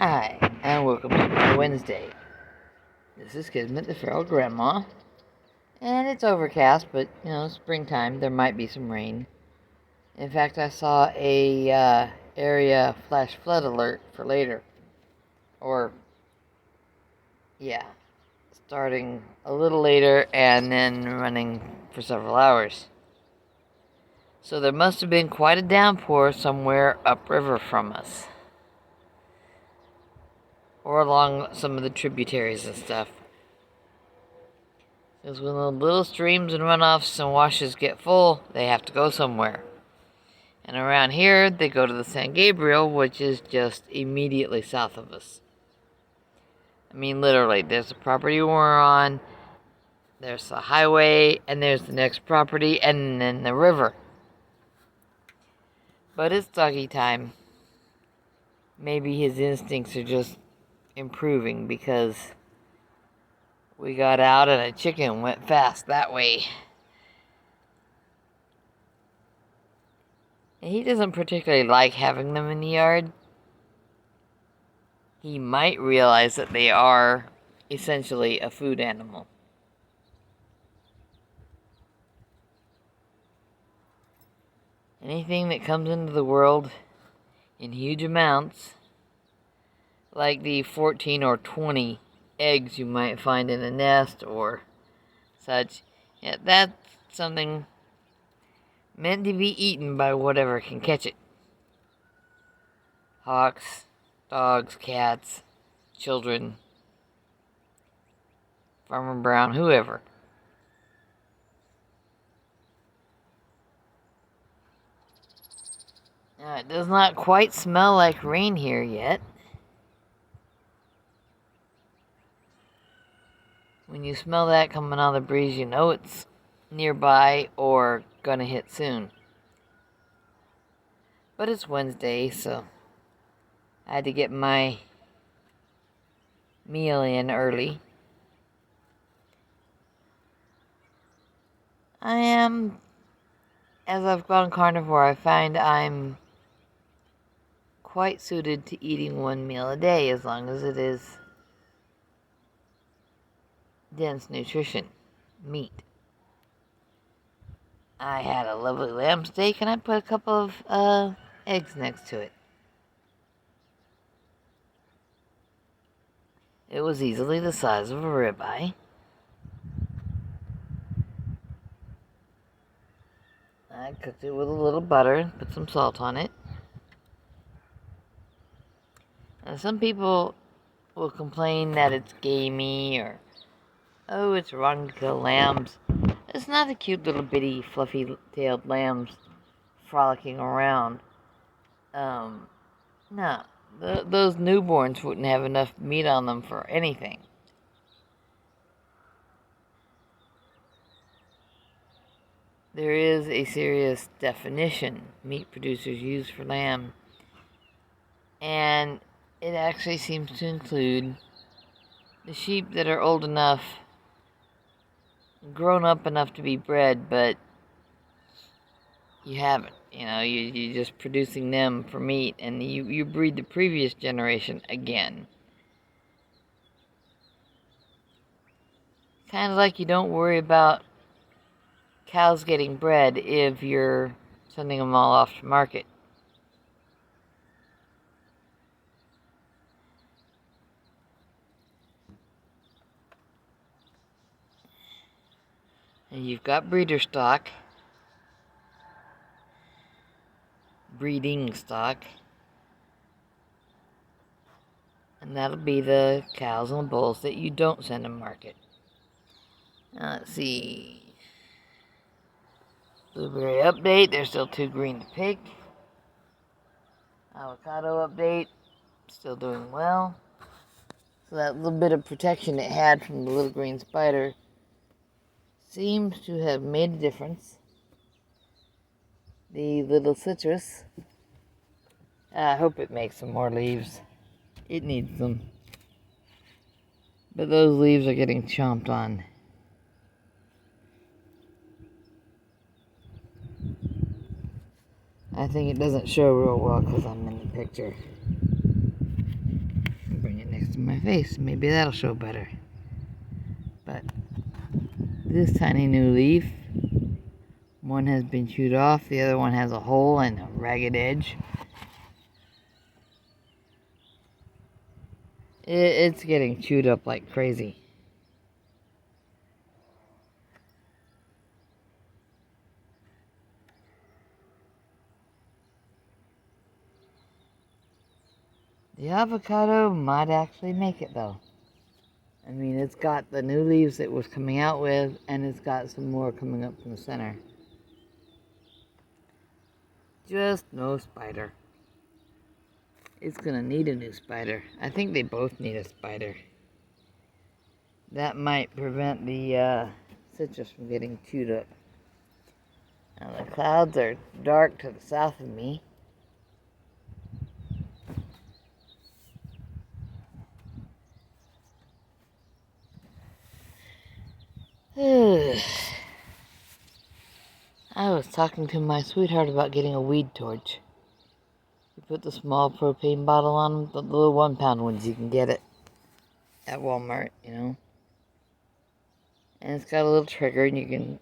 Hi, and welcome to my Wednesday. This is Kismet, the feral grandma, and it's overcast, but springtime. There might be some rain. In fact, I saw a area flash flood alert for later, or yeah, starting a little later and then running for several hours. So there must have been quite a downpour somewhere upriver from us, or along some of the tributaries and stuff. Because when the little streams and runoffs and washes get full, they have to go somewhere. And around here, they go to the San Gabriel, which is just immediately south of us. I mean, literally, there's the property we're on, there's the highway, and there's the next property, and then the river. But it's doggy time. Maybe his instincts are just improving because we got out and a chicken went fast that way. He doesn't particularly like having them in the yard. He might realize that they are essentially a food animal. Anything that comes into the world in huge amounts, like the 14 or 20 eggs you might find in a nest or such, that's something meant to be eaten by whatever can catch it. Hawks, dogs, cats, children, Farmer Brown, whoever. Now, it does not quite smell like rain here yet. When you smell that coming out of the breeze, you know it's nearby or gonna hit soon. But it's Wednesday, so I had to get my meal in early. As I've gone carnivore, I find I'm quite suited to eating one meal a day as long as it is dense nutrition, meat. I had a lovely lamb steak and I put a couple of eggs next to it. It was easily the size of a ribeye. I cooked it with a little butter and put some salt on it. And some people will complain that it's gamey or, oh, it's wrong to kill lambs. It's not the cute little bitty fluffy-tailed lambs frolicking around. No. Those newborns wouldn't have enough meat on them for anything. There is a serious definition meat producers use for lamb, and it actually seems to include the sheep that are old enough, grown up enough to be bred, but you haven't. You're just producing them for meat, and you breed the previous generation again. Kind of like you don't worry about cows getting bred if you're sending them all off to market. And you've got breeding stock, and that'll be the cows and the bulls that you don't send to market. Now, let's see. Blueberry update, they're still too green to pick. Avocado update, still doing well. So that little bit of protection it had from the little green spider seems to have made a difference. The little citrus, I hope it makes some more leaves. It needs them. But those leaves are getting chomped on. I think it doesn't show real well because I'm in the picture. in my face. Maybe that'll show better. But this tiny new leaf, one has been chewed off, the other one has a hole and a ragged edge. It's getting chewed up like crazy. The avocado might actually make it though. I mean, it's got the new leaves it was coming out with, and it's got some more coming up from the center. Just no spider. It's gonna need a new spider. I think they both need a spider. That might prevent the citrus from getting chewed up. Now the clouds are dark to the south of me. I was talking to my sweetheart about getting a weed torch. You put the small propane bottle on them, the little 1 pound ones, you can get it at Walmart, you know. And it's got a little trigger, and you can,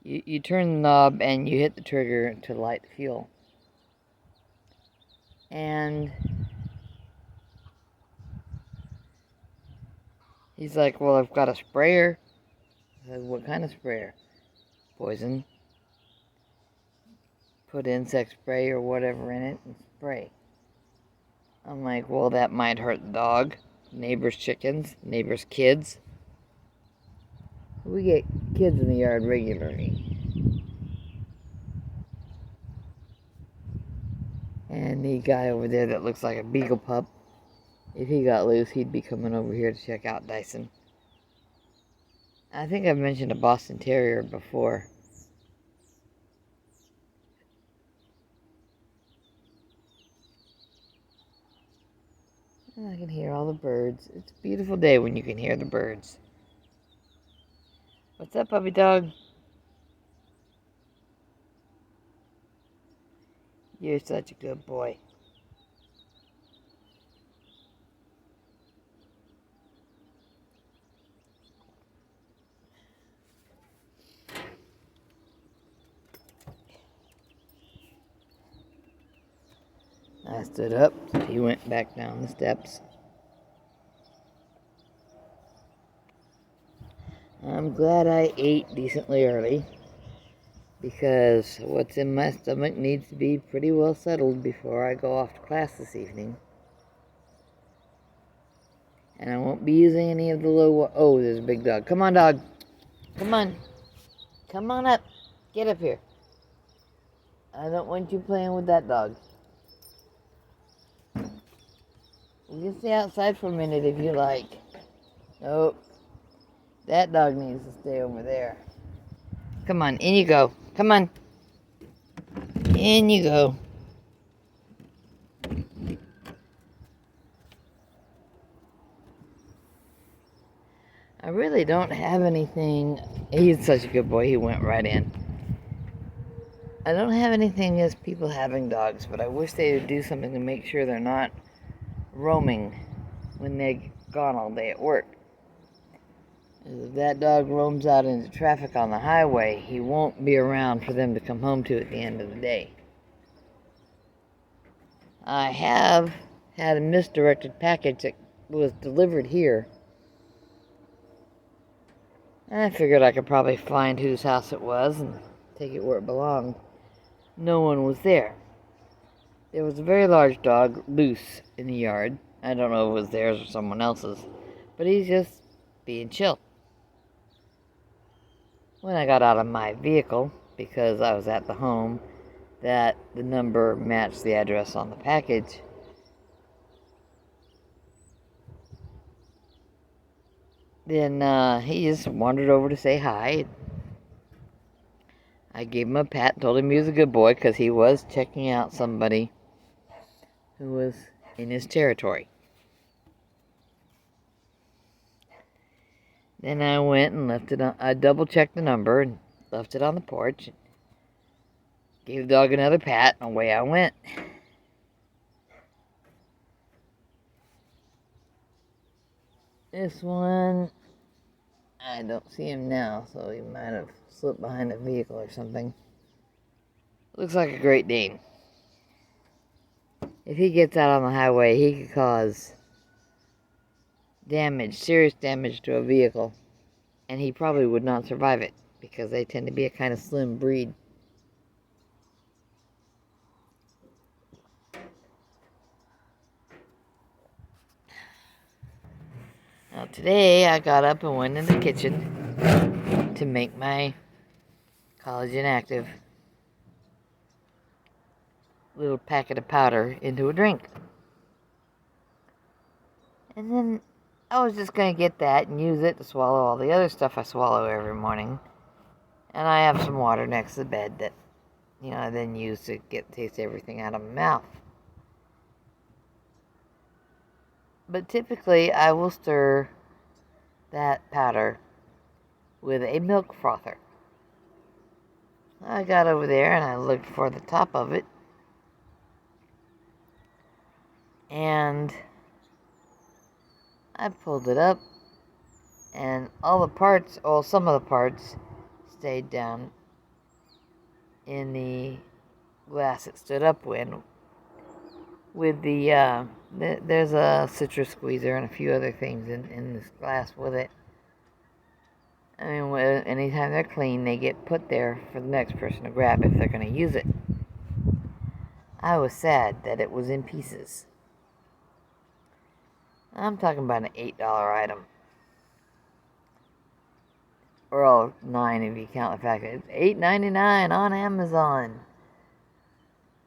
you turn the knob and you hit the trigger to light the fuel. And he's like, well, I've got a sprayer. I said, what kind of sprayer? Poison. Put insect spray or whatever in it and spray. I'm like, well, that might hurt the dog, neighbor's chickens, neighbor's kids. We get kids in the yard regularly. And the guy over there that looks like a beagle pup, if he got loose, he'd be coming over here to check out Dyson. I think I've mentioned a Boston Terrier before. And I can hear all the birds. It's a beautiful day when you can hear the birds. What's up, puppy dog? You're such a good boy. I stood up, so he went back down the steps. I'm glad I ate decently early, because what's in my stomach needs to be pretty well settled before I go off to class this evening. And I won't be using any of the low... Oh, there's a big dog. Come on, dog. Come on. Come on up. Get up here. I don't want you playing with that dog. You can stay outside for a minute if you like. Nope. That dog needs to stay over there. Come on, in you go. Come on. In you go. I really don't have anything. He's such a good boy. He went right in. I don't have anything as people having dogs, but I wish they would do something to make sure they're not roaming when they're gone all day at work. If that dog roams out into traffic on the highway, he won't be around for them to come home to at the end of the day. I have had a misdirected package that was delivered here. And I figured I could probably find whose house it was and take it where it belonged. No one was there. There was a very large dog loose in the yard. I don't know if it was theirs or someone else's, but he's just being chill. When I got out of my vehicle, because I was at the home, that the number matched the address on the package, then he just wandered over to say hi. I gave him a pat and told him he was a good boy because he was checking out somebody who was in his territory. Then I went and left it on, I double-checked the number and left it on the porch. Gave the dog another pat and away I went. This one, I don't see him now, so he might have slipped behind a vehicle or something. Looks like a Great Dane. If he gets out on the highway, he could cause damage, serious damage to a vehicle, and he probably would not survive it because they tend to be a kind of slim breed. Now today I got up and went in the kitchen to make my collagen active little packet of powder into a drink. And then I was just going to get that and use it to swallow all the other stuff I swallow every morning. And I have some water next to the bed that, I then use to taste everything out of my mouth. But typically I will stir that powder with a milk frother. I got over there and I looked for the top of it. And I pulled it up, and all the parts, or some of the parts, stayed down in the glass it stood up with the, there's a citrus squeezer and a few other things in this glass with it. I mean, anytime they're clean, they get put there for the next person to grab if they're going to use it. I was sad that it was in pieces. I'm talking about an $8 item. Or all $9 if you count the fact that it's $8.99 on Amazon.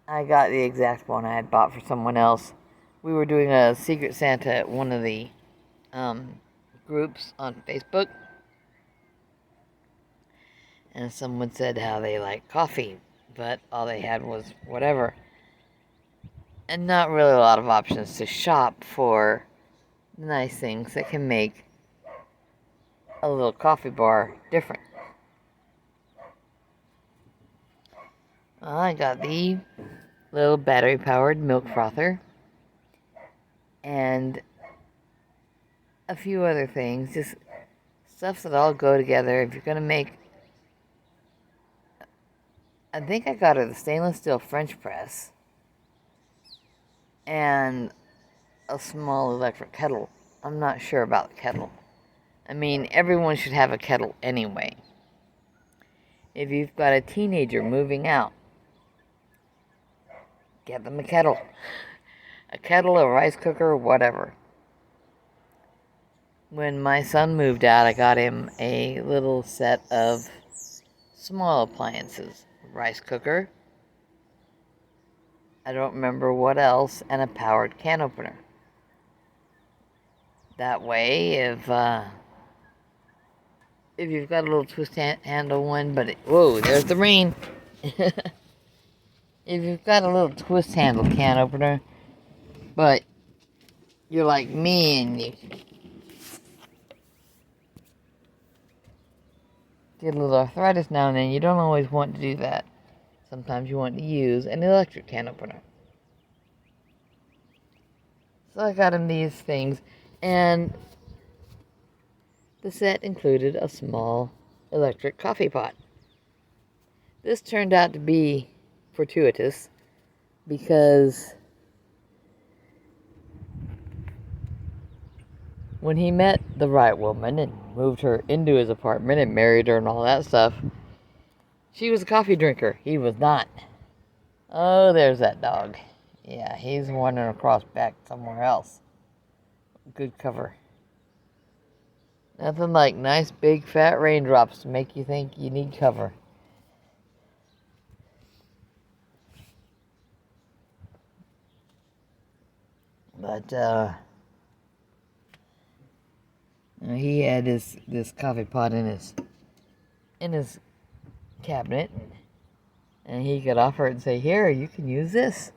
I got the exact one I had bought for someone else. We were doing a Secret Santa at one of the groups on Facebook. And someone said how they like coffee, but all they had was whatever. And not really a lot of options to shop for nice things that can make a little coffee bar different. I got the little battery-powered milk frother and a few other things, just stuff that all go together. If you're going to make, I think I got her the stainless steel French press and a small electric kettle. I'm not sure about the kettle. I mean, everyone should have a kettle anyway. If you've got a teenager moving out, get them a kettle. A kettle, a rice cooker, whatever. When my son moved out, I got him a little set of small appliances. A rice cooker, I don't remember what else, and a powered can opener. That way, if you've got a little twist handle one, whoa, there's the rain. If you've got a little twist handle can opener, but you're like me and you get a little arthritis now and then, you don't always want to do that. Sometimes you want to use an electric can opener. So I got him these things, and the set included a small electric coffee pot. This turned out to be fortuitous because when he met the right woman and moved her into his apartment and married her and all that stuff, she was a coffee drinker. He was not. Oh, there's that dog. Yeah, he's wandering across back somewhere else. Good cover. Nothing like nice big fat raindrops to make you think you need cover. But he had this coffee pot in his cabinet, and he could offer it and say, "Here, you can use this,"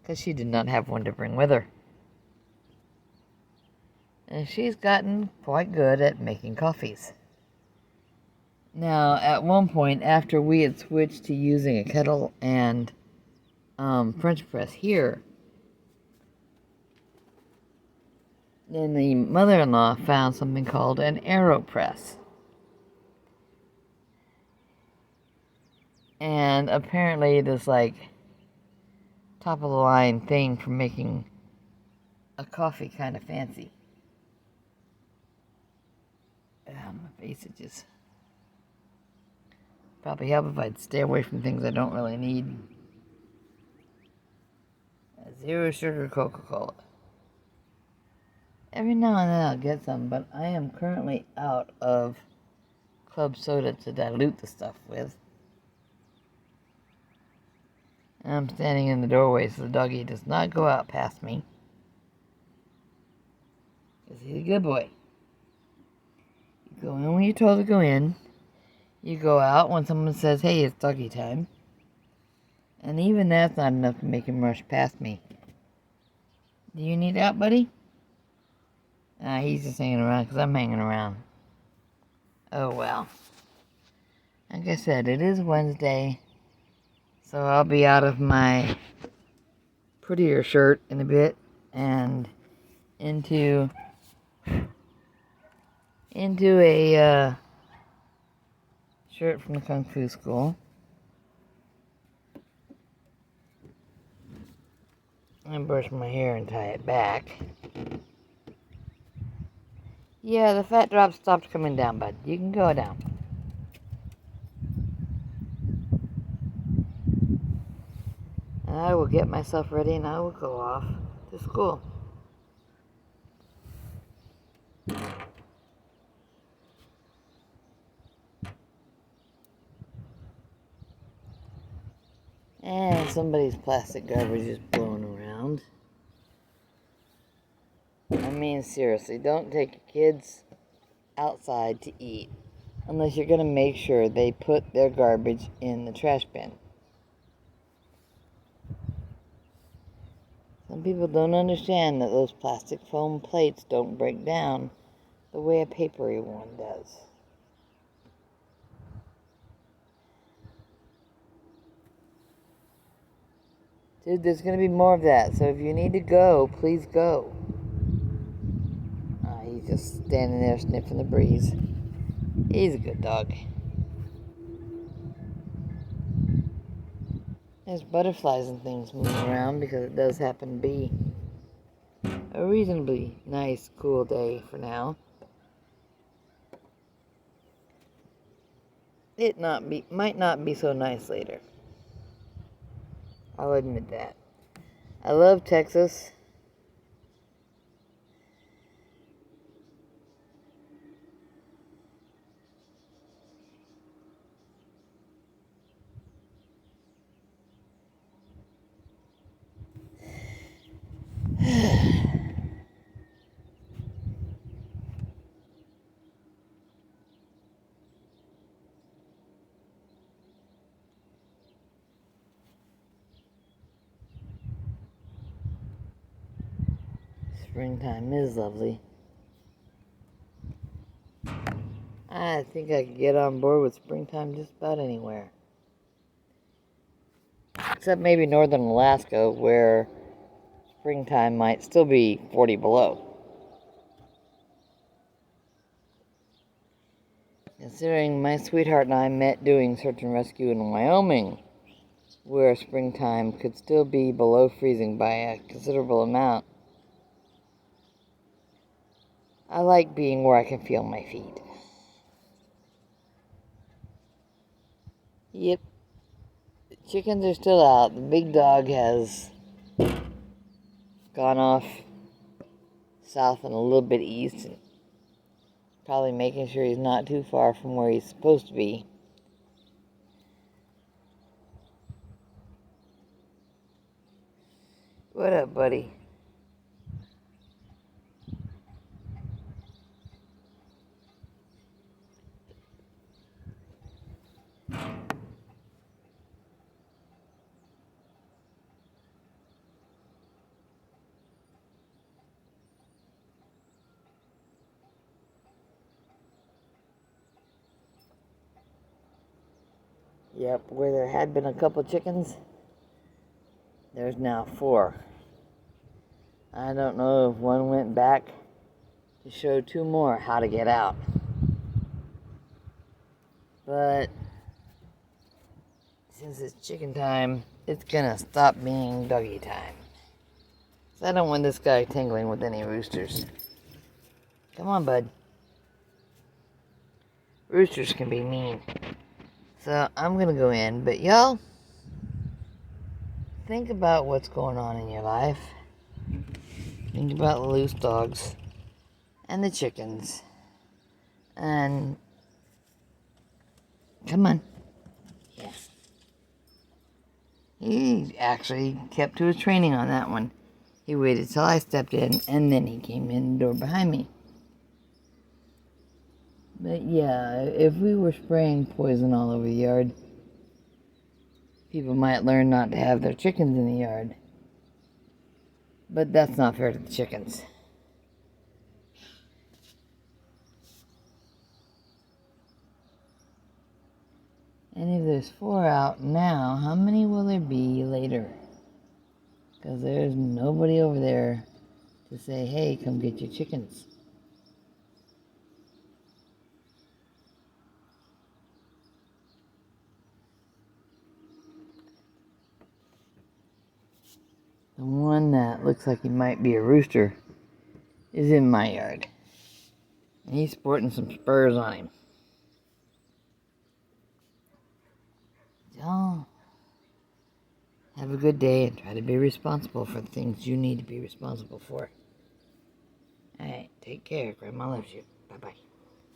because she did not have one to bring with her. And she's gotten quite good at making coffees. Now, at one point, after we had switched to using a kettle and French press here, then the mother-in-law found something called an AeroPress. And apparently it is like top of the line thing for making a coffee kind of fancy. My face itches. Probably help if I'd stay away from things I don't really need. A zero sugar Coca-Cola. Every now and then I'll get some, but I am currently out of club soda to dilute the stuff with. And I'm standing in the doorway so the doggy does not go out past me. Because he's a good boy. You go in when you're told to go in. You go out when someone says, hey, it's doggy time. And even that's not enough to make him rush past me. Do you need out, buddy? He's just hanging around because I'm hanging around. Oh, well. Like I said, it is Wednesday. So I'll be out of my prettier shirt in a bit and into a shirt from the Kung Fu school. And brush my hair and tie it back. Yeah, the fat drop stopped coming down, bud. You can go down. And I will get myself ready and I will go off to school. And somebody's plastic garbage is blowing around. I mean, seriously, don't take your kids outside to eat unless you're going to make sure they put their garbage in the trash bin. Some people don't understand that those plastic foam plates don't break down the way a papery one does. Dude, there's going to be more of that, so if you need to go, please go. He's just standing there sniffing the breeze. He's a good dog. There's butterflies and things moving around because it does happen to be a reasonably nice, cool day for now. It might not be so nice later. I'll admit that. I love Texas. Springtime is lovely. I think I could get on board with springtime just about anywhere. Except maybe northern Alaska, where springtime might still be 40 below. Considering my sweetheart and I met doing search and rescue in Wyoming, where springtime could still be below freezing by a considerable amount, I like being where I can feel my feet. Yep. The chickens are still out. The big dog has gone off south and a little bit east, and probably making sure he's not too far from where he's supposed to be. What up, buddy? Yep, where there had been a couple chickens, there's now 4. I don't know if one went back to show 2 more how to get out. But since it's chicken time, it's gonna stop being doggy time. So I don't want this guy tangling with any roosters. Come on, bud. Roosters can be mean. So I'm gonna go in, but y'all, think about what's going on in your life. Think about the loose dogs and the chickens. And come on. Yeah. He actually kept to his training on that one. He waited till I stepped in, and then he came in the door behind me. But yeah, if we were spraying poison all over the yard, people might learn not to have their chickens in the yard. But that's not fair to the chickens. And if there's 4 out now, how many will there be later? Because there's nobody over there to say, hey, come get your chickens. The one that looks like he might be a rooster is in my yard. And he's sporting some spurs on him. So, have a good day and try to be responsible for the things you need to be responsible for. Alright, take care. Grandma loves you. Bye-bye.